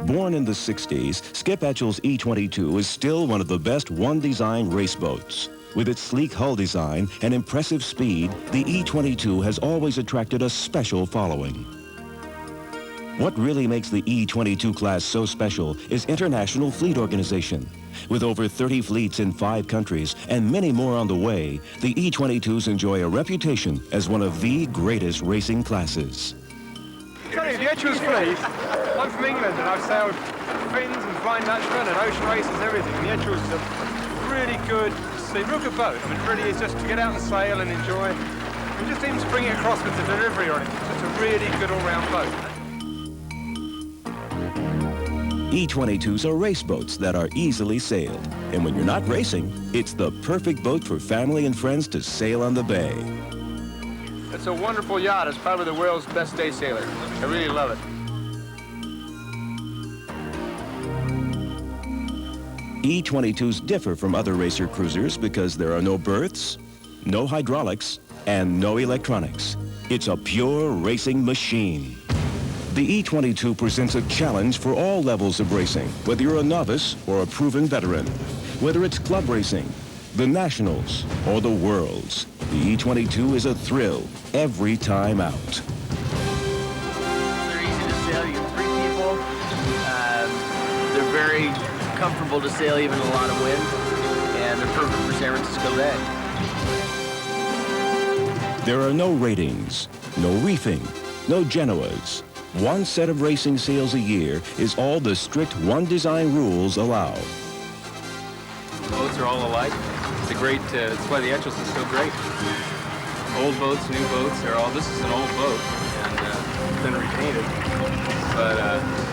Born in the 60s, Skip Etchells' E-22 is still one of the best one-design race boats. With its sleek hull design and impressive speed, the E-22 has always attracted a special following. What really makes the E-22 class so special is International Fleet Organization. With over 30 fleets in 5 countries and many more on the way, the E-22s enjoy a reputation as one of the greatest racing classes. Sorry, the Etchells fleet, I'm from England and I've sailed Finns and Flying Dutchmen and ocean races and everything. And the Etchells is a really good, real good boat. I mean, it really is just to get out and sail and enjoy. And just even bring it across with the delivery on it. It's a really good all-round boat. E-22s are race boats that are easily sailed. And when you're not racing, it's the perfect boat for family and friends to sail on the bay. It's a wonderful yacht. It's probably the world's best day sailor. I really love it. E-22s differ from other racer cruisers because there are no berths, no hydraulics, and no electronics. It's a pure racing machine. The E-22 presents a challenge for all levels of racing, whether you're a novice or a proven veteran. Whether it's club racing, the nationals, or the worlds, the E-22 is a thrill every time out. They're easy to sail. You get 3 people. They're very comfortable to sail even in a lot of wind, and they're perfect for San Francisco Bay. There are no ratings, no reefing, no Genoas. One set of racing sails a year is all the strict one-design rules allow. The boats are all alike. It's a great, that's why the Etchells is so great. Old boats, new boats, they're all, this is an old boat, and it's been repainted. But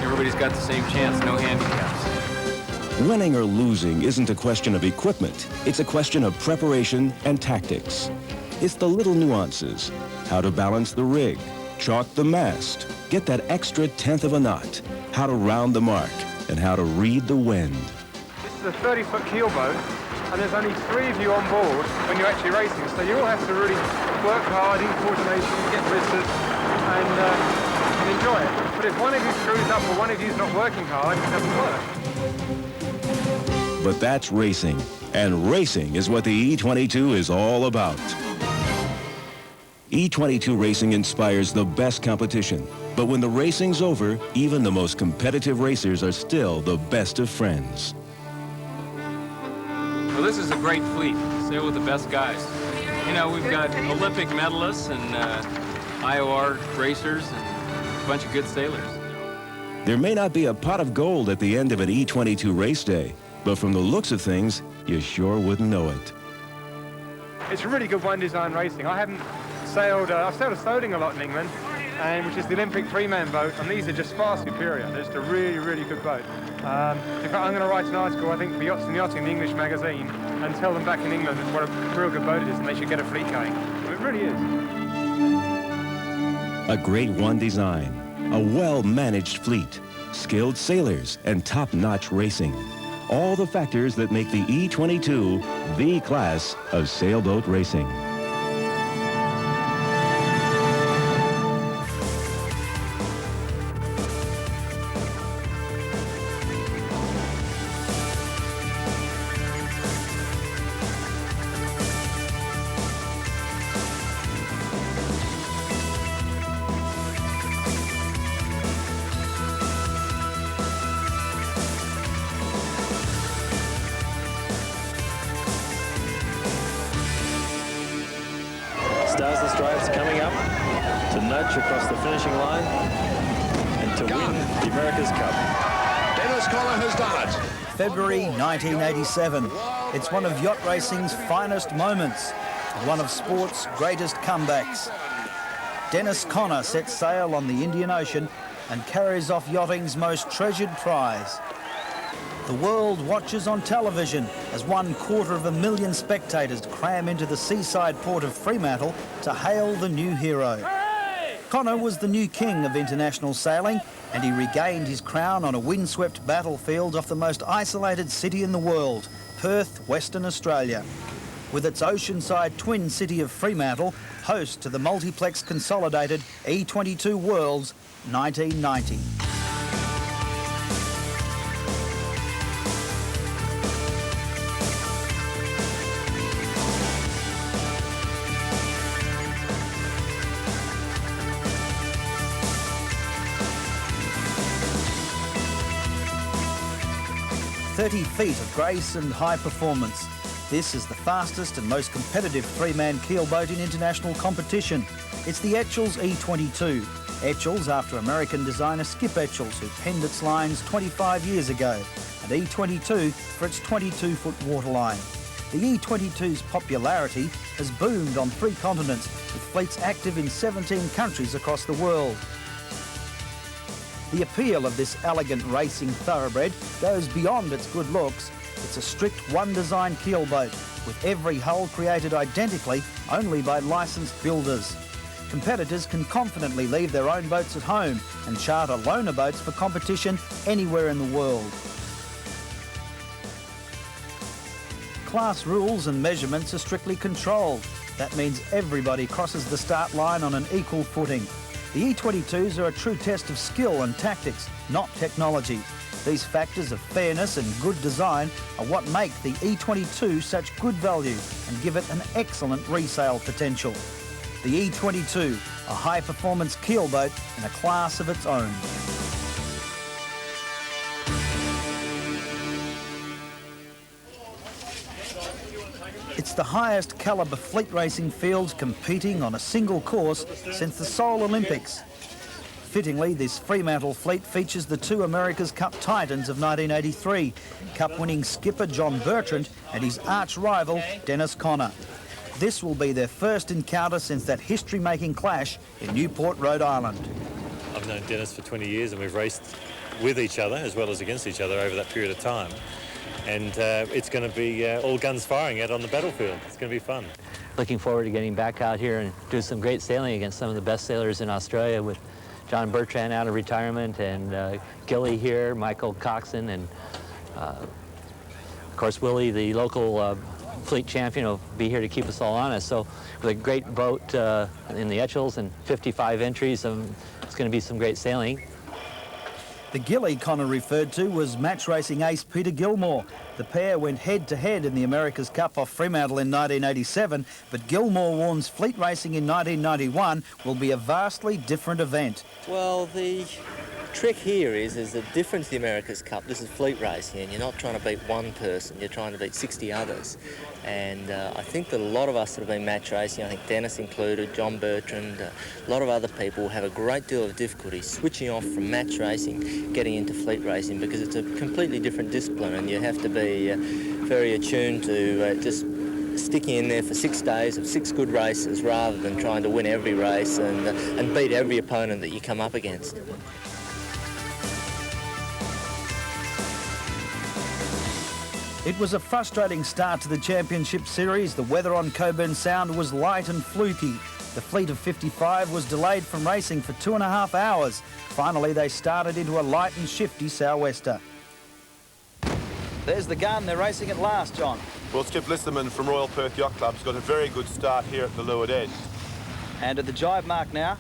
everybody's got the same chance, no handicaps. Winning or losing isn't a question of equipment. It's a question of preparation and tactics. It's the little nuances. How to balance the rig, chalk the mast, get that extra 1/10 of a knot, how to round the mark, and how to read the wind. This is a 30-foot keel boat, and there's only 3 of you on board when you're actually racing. So you all have to really work hard in coordination, get blisters, and enjoy it. But if one of you screws up or one of you's not working hard, it doesn't work. But that's racing, and racing is what the E-22 is all about. E-22 racing inspires the best competition, but when the racing's over, even the most competitive racers are still the best of friends. Well, this is a great fleet. Sail with the best guys. You know, we've got Olympic medalists and IOR racers and a bunch of good sailors. There may not be a pot of gold at the end of an E-22 race day, but from the looks of things, you sure wouldn't know it. It's really good one-design racing. I've sailed a Soding a lot in England, which is the Olympic 3-man boat, and these are just far superior. They're just a really, really good boat. In fact, I'm going to write an article, I think, for Yachts and Yachting, the English magazine, and tell them back in England what a real good boat it is, and they should get a fleet going. It really is. A great one design, a well-managed fleet, skilled sailors, and top-notch racing. All the factors that make the E-22 the class of sailboat racing. Stars and Stripes coming up to nudge across the finishing line and to win the America's Cup. Dennis Conner has done it. February 1987. It's one of yacht racing's finest moments, one of sport's greatest comebacks. Dennis Conner sets sail on the Indian Ocean and carries off yachting's most treasured prize. The world watches on television as 250,000 spectators cram into the seaside port of Fremantle to hail the new hero. Conner was the new king of international sailing, and he regained his crown on a windswept battlefield off the most isolated city in the world, Perth, Western Australia. With its oceanside twin city of Fremantle, host to the multiplex consolidated E-22 Worlds 1990. 30 feet of grace and high performance. This is the fastest and most competitive three-man keelboat in international competition. It's the Etchells E22. Etchells after American designer Skip Etchells, who penned its lines 25 years ago, and E22 for its 22-foot waterline. The E22's popularity has boomed on 3 continents, with fleets active in 17 countries across the world. The appeal of this elegant racing thoroughbred goes beyond its good looks. It's a strict one-design keelboat, with every hull created identically only by licensed builders. Competitors can confidently leave their own boats at home and charter loaner boats for competition anywhere in the world. Class rules and measurements are strictly controlled. That means everybody crosses the start line on an equal footing. The E22s are a true test of skill and tactics, not technology. These factors of fairness and good design are what make the E22 such good value and give it an excellent resale potential. The E22, a high-performance keelboat in a class of its own. It's the highest calibre fleet racing field competing on a single course since the Seoul Olympics. Fittingly, this Fremantle fleet features the 2 America's Cup titans of 1983, Cup-winning skipper John Bertrand and his arch-rival Dennis Conner. This will be their first encounter since that history-making clash in Newport, Rhode Island. I've known Dennis for 20 years and we've raced with each other as well as against each other over that period of time. And it's going to be all guns firing out on the battlefield. It's going to be fun. Looking forward to getting back out here and do some great sailing against some of the best sailors in Australia, with John Bertrand out of retirement and Gilly here, Michael Coxon, and of course Willie, the local fleet champion, will be here to keep us all honest. So with a great boat in the Etchells and 55 entries, it's going to be some great sailing. The Gilly Conner referred to was match racing ace Peter Gilmore. The pair went head-to-head in the America's Cup off Fremantle in 1987, but Gilmore warns fleet racing in 1991 will be a vastly different event. Well, the trick here is the difference to the America's Cup. This is fleet racing, and you're not trying to beat one person, you're trying to beat 60 others. And I think that a lot of us that have been match racing, I think Dennis included, John Bertrand, a lot of other people have a great deal of difficulty switching off from match racing, getting into fleet racing, because it's a completely different discipline, and you have to be very attuned to just sticking in there for 6 days of 6 good races rather than trying to win every race and beat every opponent that you come up against. It was a frustrating start to the Championship Series. The weather on Coburn Sound was light and fluky. The fleet of 55 was delayed from racing for 2.5 hours. Finally, they started into a light and shifty sou'wester. There's the gun. They're racing at last, John. Well, Skip Lisserman from Royal Perth Yacht Club's got a very good start here at the leeward end. And at the jibe mark now?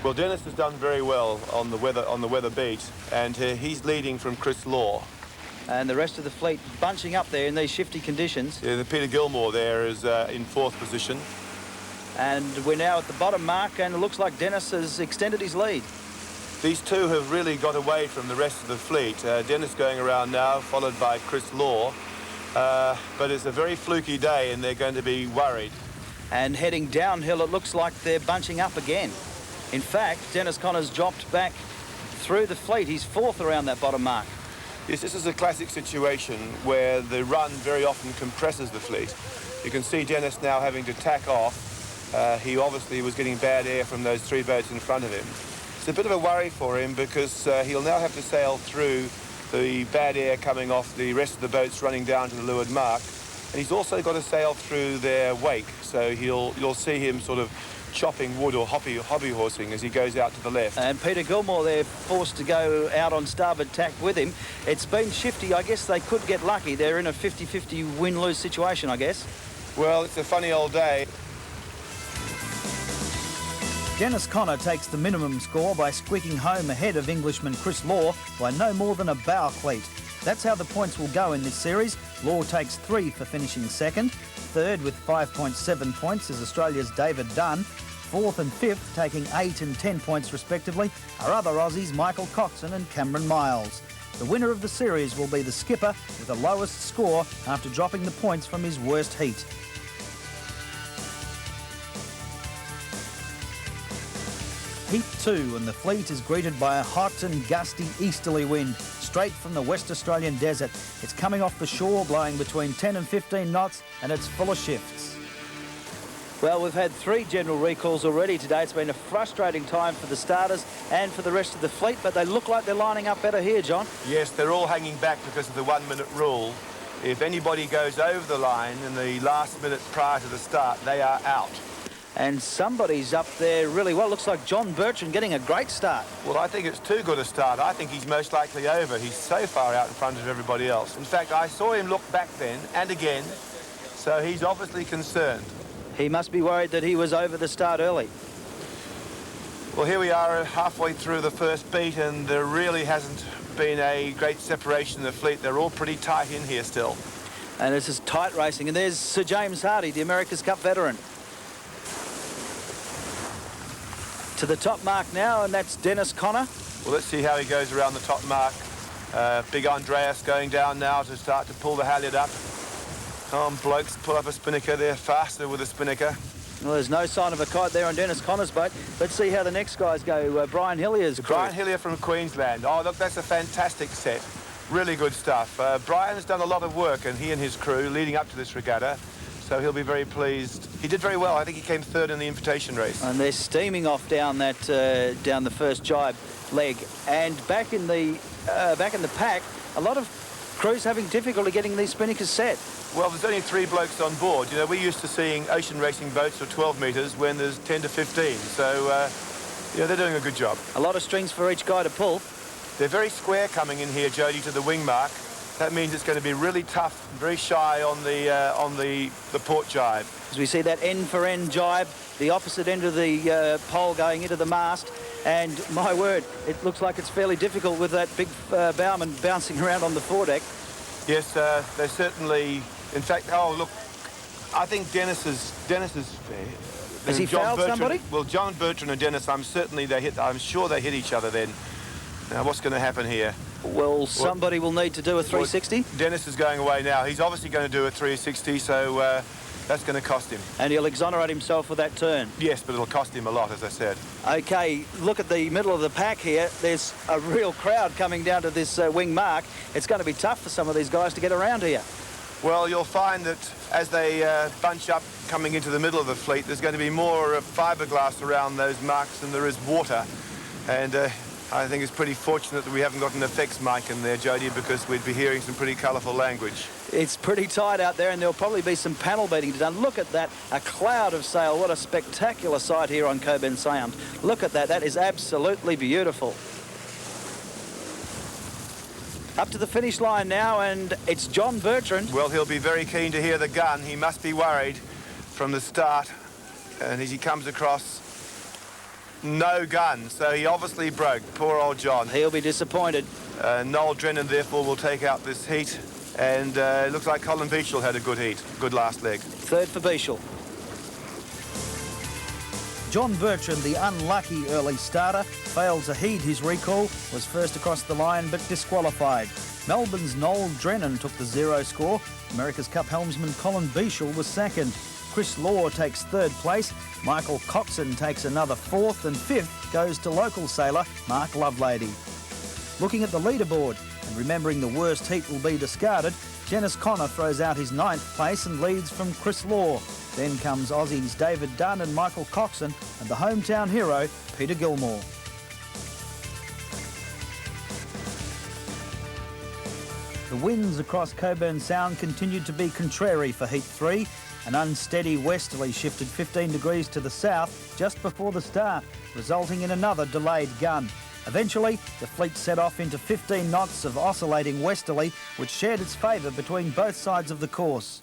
Well, Dennis has done very well on the weather beat, and he's leading from Chris Law. And the rest of the fleet bunching up there in these shifty conditions. Yeah, the Peter Gilmore there is in 4th position. And we're now at the bottom mark, and it looks like Dennis has extended his lead. These two have really got away from the rest of the fleet. Dennis going around now, followed by Chris Law. But it's a very fluky day, and they're going to be worried. And heading downhill, it looks like they're bunching up again. In fact, Dennis Conner's dropped back through the fleet. He's 4th around that bottom mark. Yes, this is a classic situation where the run very often compresses the fleet. You can see Dennis now having to tack off. He obviously was getting bad air from those 3 boats in front of him. It's a bit of a worry for him because he'll now have to sail through the bad air coming off the rest of the boats running down to the leeward mark. And he's also got to sail through their wake, so you'll see him sort of chopping wood or hobby horsing as he goes out to the left. And Peter Gilmore, they're forced to go out on starboard tack with him. It's been shifty. I guess they could get lucky. They're in a 50-50 win-lose situation, I guess. Well, it's a funny old day. Dennis Conner takes the minimum score by squeaking home ahead of Englishman Chris Law by no more than a bow cleat. That's how the points will go in this series. Law takes 3 for finishing 2nd. 3rd with 5.7 points is Australia's David Dunn. 4th and 5th, taking 8 and 10 points respectively, are other Aussies Michael Coxon and Cameron Miles. The winner of the series will be the skipper with the lowest score after dropping the points from his worst heat. Heat 2, and the fleet is greeted by a hot and gusty easterly wind straight from the West Australian desert. It's coming off the shore, blowing between 10 and 15 knots, and it's full of shifts. Well, we've had 3 general recalls already today. It's been a frustrating time for the starters and for the rest of the fleet, but they look like they're lining up better here, John. Yes, they're all hanging back because of the 1 minute rule. If anybody goes over the line in the last minute prior to the start, they are out. And somebody's up there really well. Looks like John Bertrand getting a great start. Well, I think it's too good a start. I think he's most likely over. He's so far out in front of everybody else. In fact, I saw him look back then and again, so he's obviously concerned. He must be worried that he was over the start early. Well, here we are halfway through the first beat, and there really hasn't been a great separation in the fleet. They're all pretty tight in here still. And this is tight racing. And there's Sir James Hardy, the America's Cup veteran. To the top mark now, and that's Dennis Connor. Well, let's see how he goes around the top mark. Big Andreas going down now to start to pull the halyard up. Come on, blokes, pull up a spinnaker. They're faster with a spinnaker. Well, there's no sign of a kite there on Dennis Connor's boat. Let's see how the next guys go. Brian Hillier's crew. Brian Hillier from Queensland. Oh, look, that's a fantastic set. Really good stuff. Brian's done a lot of work, and he and his crew, leading up to this regatta, so he'll be very pleased. He did very well. I think he came third in the invitation race. And they're steaming off down that down the first jibe leg. And back in the pack, a lot of crews having difficulty getting these spinnakers set. Well, there's only 3 blokes on board. You know, we're used to seeing ocean racing boats of 12 metres when there's 10 to 15. So, yeah, they're doing a good job. A lot of strings for each guy to pull. They're very square coming in here, Jody, to the wing mark. That means it's going to be really tough, very shy on the port jibe. As we see that end for end jibe, the opposite end of the pole going into the mast. And my word, it looks like it's fairly difficult with that big bowman bouncing around on the foredeck. Yes, they're certainly. In fact, oh look, I think Dennis is. Has he fouled somebody? Well, John Bertrand and Dennis, I'm sure they hit each other then. Now, what's going to happen here? Well, somebody will need to do a 360. Well, Dennis is going away now. He's obviously going to do a 360, so that's going to cost him. And he'll exonerate himself for that turn. Yes, but it'll cost him a lot, as I said. OK, look at the middle of the pack here. There's a real crowd coming down to this wing mark. It's going to be tough for some of these guys to get around here. Well, you'll find that as they bunch up coming into the middle of the fleet, there's going to be more fiberglass around those marks than there is water. And I think it's pretty fortunate that we haven't got an effects mic in there, Jody, because we'd be hearing some pretty colourful language. It's pretty tight out there, and there'll probably be some panel beating done. Look at that, a cloud of sail. What a spectacular sight here on Cockburn Sound. Look at that, that is absolutely beautiful. Up to the finish line now, and it's John Bertrand. Well, he'll be very keen to hear the gun. He must be worried from the start, and as he comes across, no gun, so he obviously broke. Poor old John. He'll be disappointed. Noel Drennan, therefore, will take out this heat, and it looks like Colin Beachell had a good heat, good last leg. Third for Beachell. John Bertrand, the unlucky early starter, failed to heed his recall, was first across the line but disqualified. Melbourne's Noel Drennan took the 0 score. America's Cup helmsman Colin Beachell was second. Chris Law takes third place. Michael Coxon takes another fourth, and fifth goes to local sailor Mark Lovelady. Looking at the leaderboard and remembering the worst heat will be discarded, Dennis Connor throws out his 9th place and leads from Chris Law. Then comes Aussies David Dunn and Michael Coxon, and the hometown hero Peter Gilmore. The winds across Cockburn Sound continued to be contrary for Heat 3. An unsteady westerly shifted 15 degrees to the south just before the start, resulting in another delayed gun. Eventually, the fleet set off into 15 knots of oscillating westerly, which shared its favour between both sides of the course.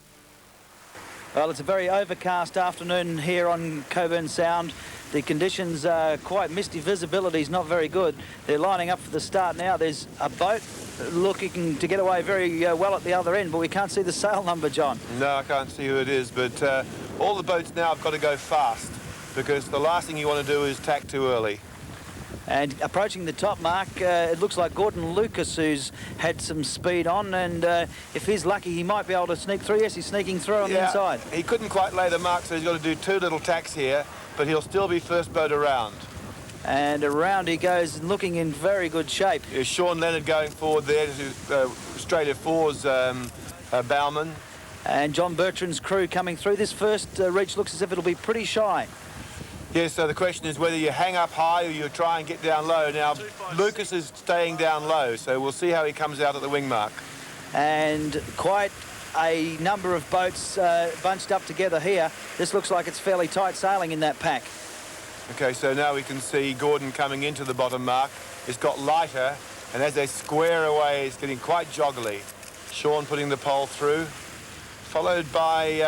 Well, it's a very overcast afternoon here on Cockburn Sound. The conditions are quite misty. Visibility is not very good. They're lining up for the start now. There's a boat looking to get away very well at the other end, but we can't see the sail number, John. No, I can't see who it is, but all the boats now have got to go fast, because the last thing you want to do is tack too early. And approaching the top mark, it looks like Gordon Lucas, who's had some speed on, and if he's lucky, he might be able to sneak through. Yes, he's sneaking through on the inside. He couldn't quite lay the mark, so he's got to do 2 little tacks here, but he'll still be first boat around. And around he goes, looking in very good shape. There's Sean Leonard going forward there to Australia 4's bowman. And John Bertrand's crew coming through. This first reach looks as if it'll be pretty shy. Yes, so the question is whether you hang up high or you try and get down low. Now, Lucas is staying down low, so we'll see how he comes out at the wing mark. And quite a number of boats bunched up together here. This looks like it's fairly tight sailing in that pack. Okay, so now we can see Gordon coming into the bottom mark. It's got lighter, and as they square away, it's getting quite joggly. Sean putting the pole through, followed by,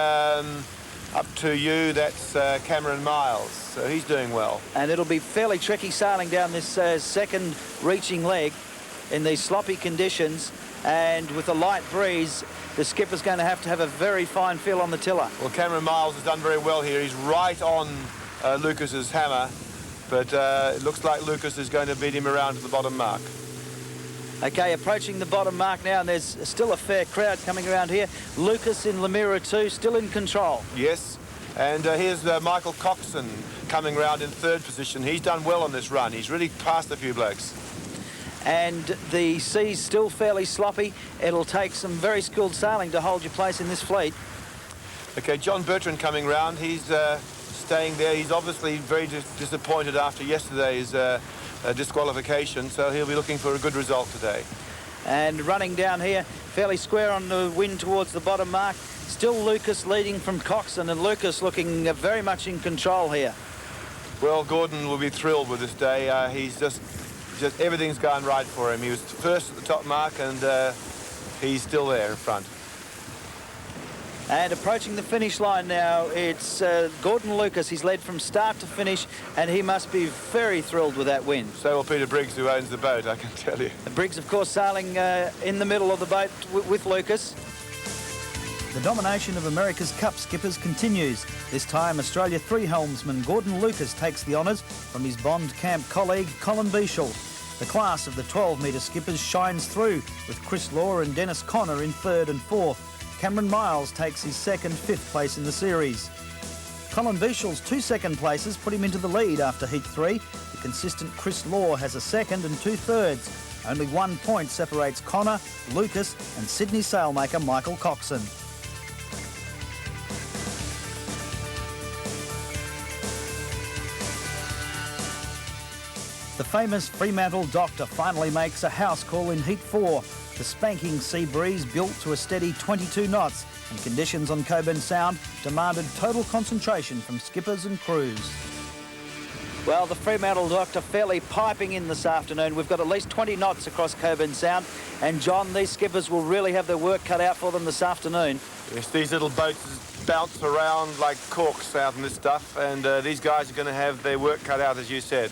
up to you, that's Cameron Miles. So he's doing well. And it'll be fairly tricky sailing down this second reaching leg in these sloppy conditions. And with a light breeze, the skipper's going to have a very fine feel on the tiller. Well, Cameron Miles has done very well here. He's right on Lucas's hammer, but it looks like Lucas is going to beat him around to the bottom mark. Okay, approaching the bottom mark now, and there's still a fair crowd coming around here. Lucas in Lemira 2, still in control. Yes, and here's Michael Coxon coming round in 3rd position. He's done well on this run. He's really passed a few blokes. And the sea's still fairly sloppy. It'll take some very skilled sailing to hold your place in this fleet. Okay, John Bertrand coming round. He's staying there. He's obviously very disappointed after yesterday's disqualification, so he'll be looking for a good result today. And running down here, fairly square on the wind towards the bottom mark. Still Lucas leading from Coxon, and Lucas looking very much in control here. Well, Gordon will be thrilled with this day. He's just everything's going right for him. He was first at the top mark, and he's still there in front. And approaching the finish line now, it's Gordon Lucas. He's led from start to finish, and he must be very thrilled with that win. So will Peter Briggs, who owns the boat, I can tell you. Briggs, of course, sailing in the middle of the boat with Lucas. The domination of America's Cup skippers continues. This time, Australia 3 helmsman Gordon Lucas takes the honours from his Bond camp colleague Colin Beashall. The class of the 12-metre skippers shines through, with Chris Law and Dennis Connor in 3rd and 4th. Cameron Miles takes his 2nd, 5th place in the series. Colin Beashall's 2 second places put him into the lead after Heat 3. The consistent Chris Law has a 2nd and 2 thirds. Only 1 point separates Connor, Lucas and Sydney sailmaker Michael Coxon. The famous Fremantle Doctor finally makes a house call in Heat 4. The spanking sea breeze built to a steady 22 knots, and conditions on Coburn Sound demanded total concentration from skippers and crews. Well, the Fremantle Doctor fairly piping in this afternoon. We've got at least 20 knots across Coburn Sound, and John, these skippers will really have their work cut out for them this afternoon. Yes, these little boats bounce around like corks out in this stuff, and these guys are going to have their work cut out, as you said.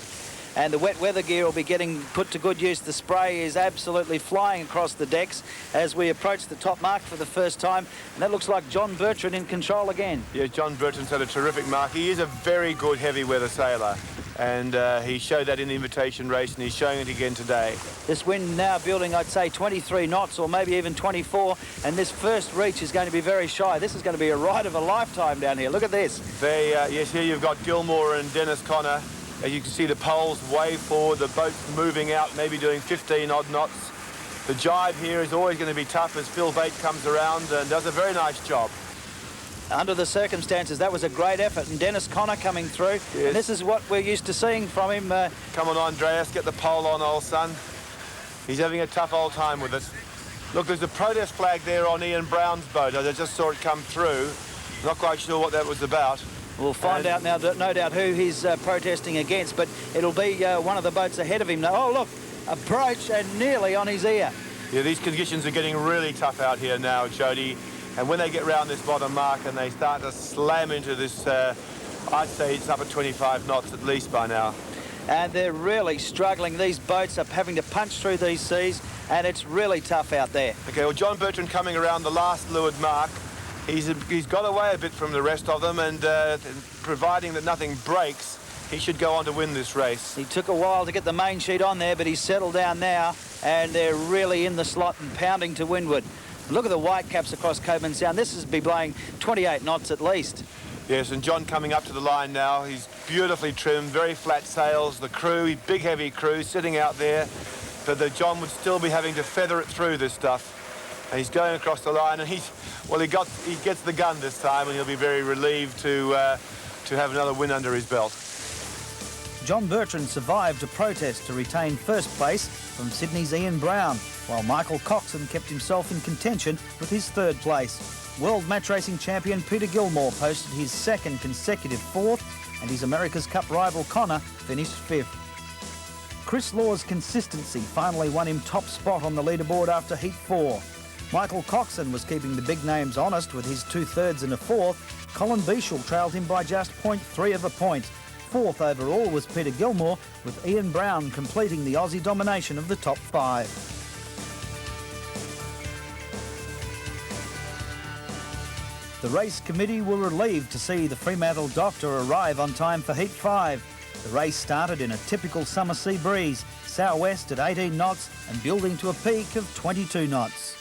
And the wet weather gear will be getting put to good use. The spray is absolutely flying across the decks as we approach the top mark for the first time. And that looks like John Bertrand in control again. Yeah, John Bertrand's had a terrific mark. He is a very good heavy weather sailor. And he showed that in the invitation race, and he's showing it again today. This wind now building, I'd say, 23 knots or maybe even 24. And this first reach is going to be very shy. This is going to be a ride of a lifetime down here. Look at this. Yes, here you've got Gilmore and Dennis Connor. As you can see, the pole's way forward, the boat's moving out, maybe doing 15 odd knots. The jibe here is always going to be tough as Phil Bate comes around and does a very nice job. Under the circumstances, that was a great effort, and Dennis Connor coming through. Yes. And this is what we're used to seeing from him. Come on, Andreas, get the pole on, old son. He's having a tough old time with it. Look, there's a protest flag there on Ian Brown's boat. I just saw it come through. Not quite sure what that was about. We'll find out now, no doubt, who he's protesting against, but it'll be one of the boats ahead of him now. Oh, look, approach and nearly on his ear. Yeah, these conditions are getting really tough out here now, Jody. And when they get round this bottom mark and they start to slam into this, I'd say it's up at 25 knots at least by now. And they're really struggling. These boats are having to punch through these seas, and it's really tough out there. Okay, well, John Bertrand coming around the last leeward mark. He's got away a bit from the rest of them, and providing that nothing breaks, he should go on to win this race. He took a while to get the main sheet on there, but he's settled down now, and they're really in the slot and pounding to windward. Look at the white caps across Coburn Sound. This is be blowing 28 knots at least. Yes, and John coming up to the line now. He's beautifully trimmed, very flat sails. The crew, big heavy crew sitting out there, but John would still be having to feather it through this stuff. And he's going across the line, and he gets the gun this time, and he'll be very relieved to have another win under his belt. John Bertrand survived a protest to retain first place from Sydney's Ian Brown, while Michael Coxon kept himself in contention with his third place. World Match Racing champion Peter Gilmore posted his second consecutive fourth, and his America's Cup rival Connor finished fifth. Chris Law's consistency finally won him top spot on the leaderboard after Heat 4. Michael Coxon was keeping the big names honest with his 2/3 and a fourth. Colin Beashall trailed him by just 0.3 of a point. Fourth overall was Peter Gilmore, with Ian Brown completing the Aussie domination of the top 5. The race committee were relieved to see the Fremantle Doctor arrive on time for Heat 5. The race started in a typical summer sea breeze, southwest at 18 knots and building to a peak of 22 knots.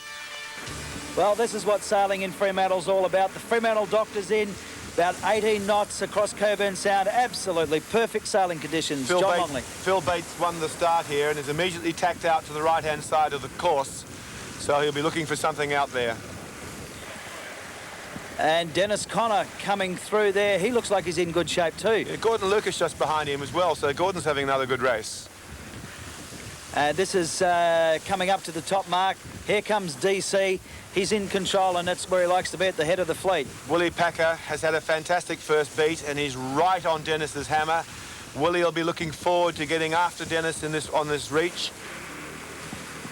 Well, this is what sailing in Fremantle's all about. The Fremantle Doctor's in, about 18 knots across Coburn Sound. Absolutely perfect sailing conditions. John Longley. Phil Bates won the start here and is immediately tacked out to the right-hand side of the course. So he'll be looking for something out there. And Dennis Connor coming through there. He looks like he's in good shape too. Yeah, Gordon Lucas just behind him as well, so Gordon's having another good race. This is coming up to the top mark. Here comes DC. He's in control, and that's where he likes to be, at the head of the fleet. Willie Packer has had a fantastic first beat, and he's right on Dennis's hammer. Willie will be looking forward to getting after Dennis on this reach.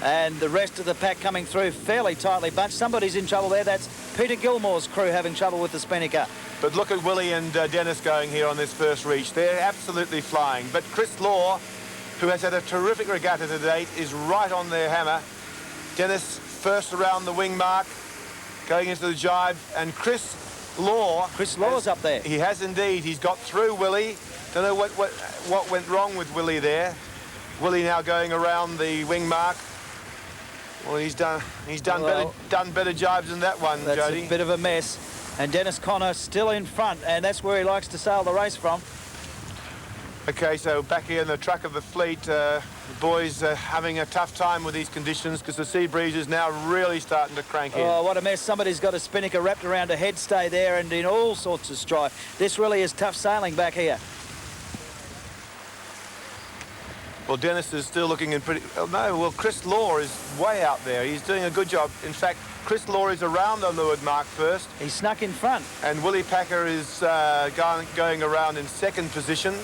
And the rest of the pack coming through fairly tightly bunched. Somebody's in trouble there. That's Peter Gilmore's crew having trouble with the Spinnaker. But look at Willie and Dennis going here on this first reach. They're absolutely flying. But Chris Law, who has had a terrific regatta to date, is right on their hammer. Dennis first around the wing mark, going into the jibe, and Chris Law's up there. He has indeed. He's got through Willie. Don't know what went wrong with Willie there. Willie now going around the wing mark. Well, he's done better jibes than that one, That's Jody. a bit of a mess. And Dennis Connor still in front, and that's where he likes to sail the race from. Okay, so back here in the truck of the fleet, the boys are having a tough time with these conditions because the sea breeze is now really starting to crank in. Oh, what a mess. Somebody's got a spinnaker wrapped around a headstay there and in all sorts of strife. This really is tough sailing back here. Well, Dennis is still looking in pretty... Oh, no, well, Chris Law is way out there. He's doing a good job. In fact, Chris Law is around the leeward mark first. He snuck in front. And Willie Packer is going around in second position.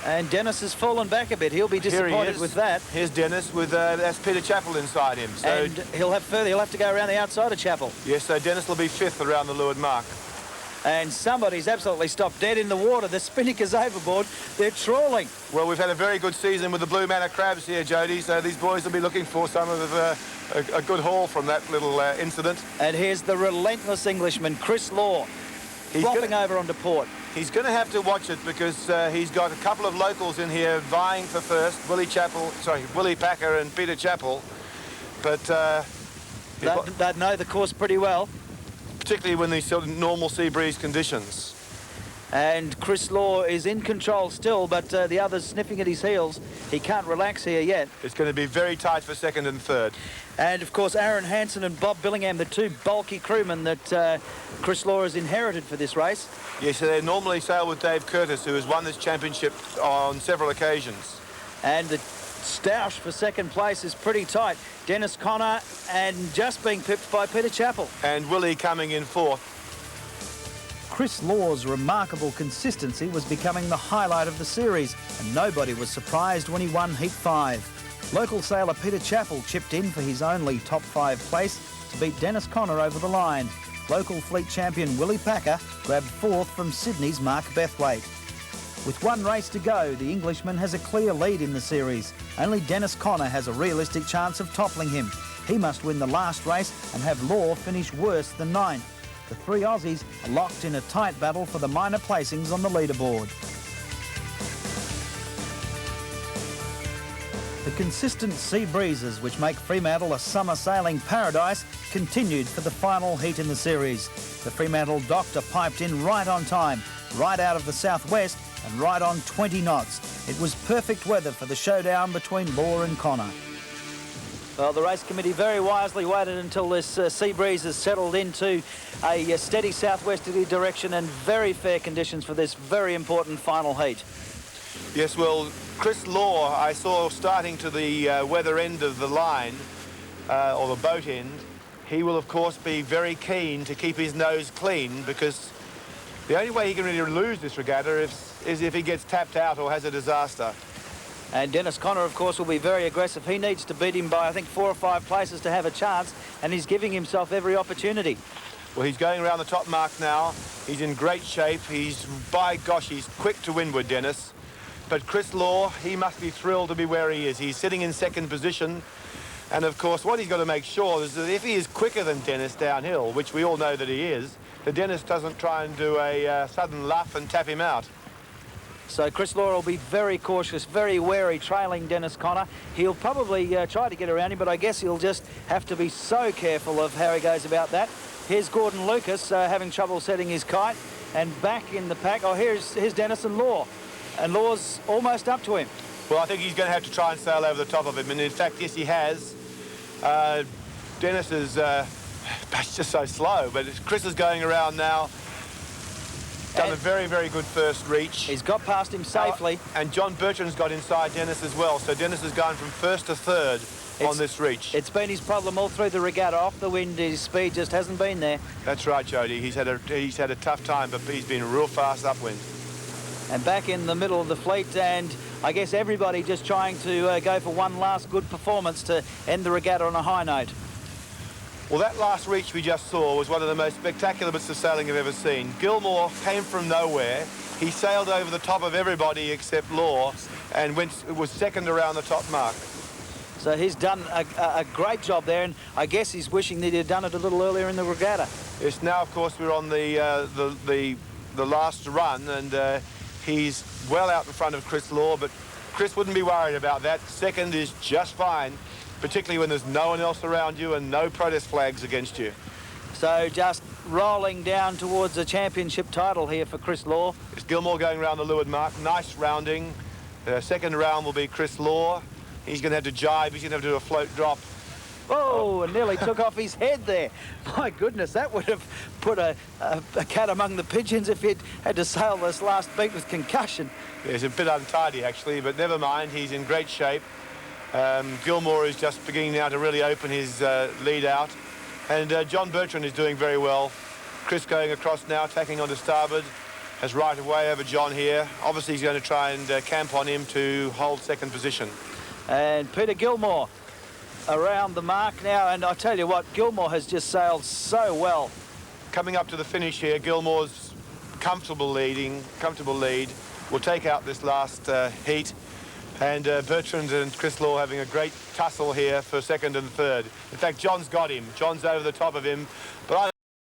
And Dennis has fallen back a bit. He'll be disappointed with that. Here's Dennis with that's Peter Chappell inside him. So and he'll have to go around the outside of Chappell. Yes, so Dennis will be fifth around the leeward mark. And somebody's absolutely stopped dead in the water. The spinnaker's overboard. They're trawling. Well, we've had a very good season with the Blue Manor crabs here, Jody, so these boys will be looking for some of a good haul from that little incident. And here's the relentless Englishman, Chris Law, flopping over onto port. He's going to have to watch it because he's got a couple of locals in here vying for first, Willie Packer and Peter Chappell. But they'd know the course pretty well. Particularly when these sort of normal sea breeze conditions. And Chris Law is in control still, but the others sniffing at his heels. He can't relax here yet. It's going to be very tight for second and third. And, of course, Aaron Hansen and Bob Billingham, the two bulky crewmen that Chris Law has inherited for this race. Yes, so they normally sail with Dave Curtis, who has won this championship on several occasions. And the stoush for second place is pretty tight. Dennis Connor and just being pipped by Peter Chappell. And Willie coming in fourth. Chris Law's remarkable consistency was becoming the highlight of the series, and nobody was surprised when he won Heat 5. Local sailor Peter Chappell chipped in for his only top 5 place to beat Dennis Connor over the line. Local fleet champion Willie Packer grabbed fourth from Sydney's Mark Bethwaite. With one race to go, the Englishman has a clear lead in the series. Only Dennis Connor has a realistic chance of toppling him. He must win the last race and have Law finish worse than ninth. The three Aussies are locked in a tight battle for the minor placings on the leaderboard. The consistent sea breezes which make Fremantle a summer sailing paradise continued for the final heat in the series. The Fremantle doctor piped in right on time, right out of the southwest and right on 20 knots. It was perfect weather for the showdown between Law and Connor. Well, the race committee very wisely waited until this sea breeze has settled into a steady southwesterly direction and very fair conditions for this very important final heat. Yes, well, Chris Law, I saw starting to the weather end of the line, or the boat end. He will, of course, be very keen to keep his nose clean, because the only way he can really lose this regatta is if he gets tapped out or has a disaster. And Dennis Connor, of course, will be very aggressive. He needs to beat him by, I think, 4 or 5 places to have a chance, and he's giving himself every opportunity. Well, he's going around the top mark now. He's in great shape. By gosh, he's quick to windward, Dennis. But Chris Law, he must be thrilled to be where he is. He's sitting in second position. And, of course, what he's got to make sure is that if he is quicker than Dennis downhill, which we all know that he is, that Dennis doesn't try and do a sudden luff and tap him out. So Chris Law will be very cautious, very wary, trailing Dennis Connor. He'll probably try to get around him, but I guess he'll just have to be so careful of how he goes about that. Here's Gordon Lucas having trouble setting his kite, and back in the pack. Oh, here's Dennis and Law. And Law's almost up to him. Well, I think he's going to have to try and sail over the top of him. And in fact, yes, he has. Dennis is just so slow. But Chris is going around now. Done a very, very good first reach. He's got past him safely. And John Bertrand's got inside Dennis as well. So Dennis has gone from first to third on this reach. It's been his problem all through the regatta. Off the wind, his speed just hasn't been there. That's right, Jody. He's had a tough time, but he's been real fast upwind. And back in the middle of the fleet, and I guess everybody just trying to go for one last good performance to end the regatta on a high note. Well, that last reach we just saw was one of the most spectacular bits of sailing I've ever seen. Gilmore came from nowhere. He sailed over the top of everybody except Law and was second around the top mark. So he's done a great job there, and I guess he's wishing that he'd done it a little earlier in the regatta. Yes, now, of course, we're on the last run, and he's well out in front of Chris Law, but Chris wouldn't be worried about that. Second is just fine, particularly when there's no one else around you and no protest flags against you. So just rolling down towards a championship title here for Chris Law. It's Gilmore going around the leeward mark. Nice rounding. The second round will be Chris Law. He's going to have to jibe. He's going to have to do a float drop. Oh, and nearly took off his head there. My goodness, that would have put a cat among the pigeons if he'd had to sail this last beat with concussion. Yeah, it's a bit untidy, actually, but never mind. He's in great shape. Gilmore is just beginning now to really open his lead out. And John Bertrand is doing very well. Chris going across now, tacking onto starboard, has right of way over John here. Obviously, he's going to try and camp on him to hold second position. And Peter Gilmore around the mark now, and I tell you what, Gilmore has just sailed so well. Coming up to the finish here, Gilmore's comfortable lead will take out this last heat, and Bertrand and Chris Law having a great tussle here for second and third. In fact, John's got him. John's over the top of him, but I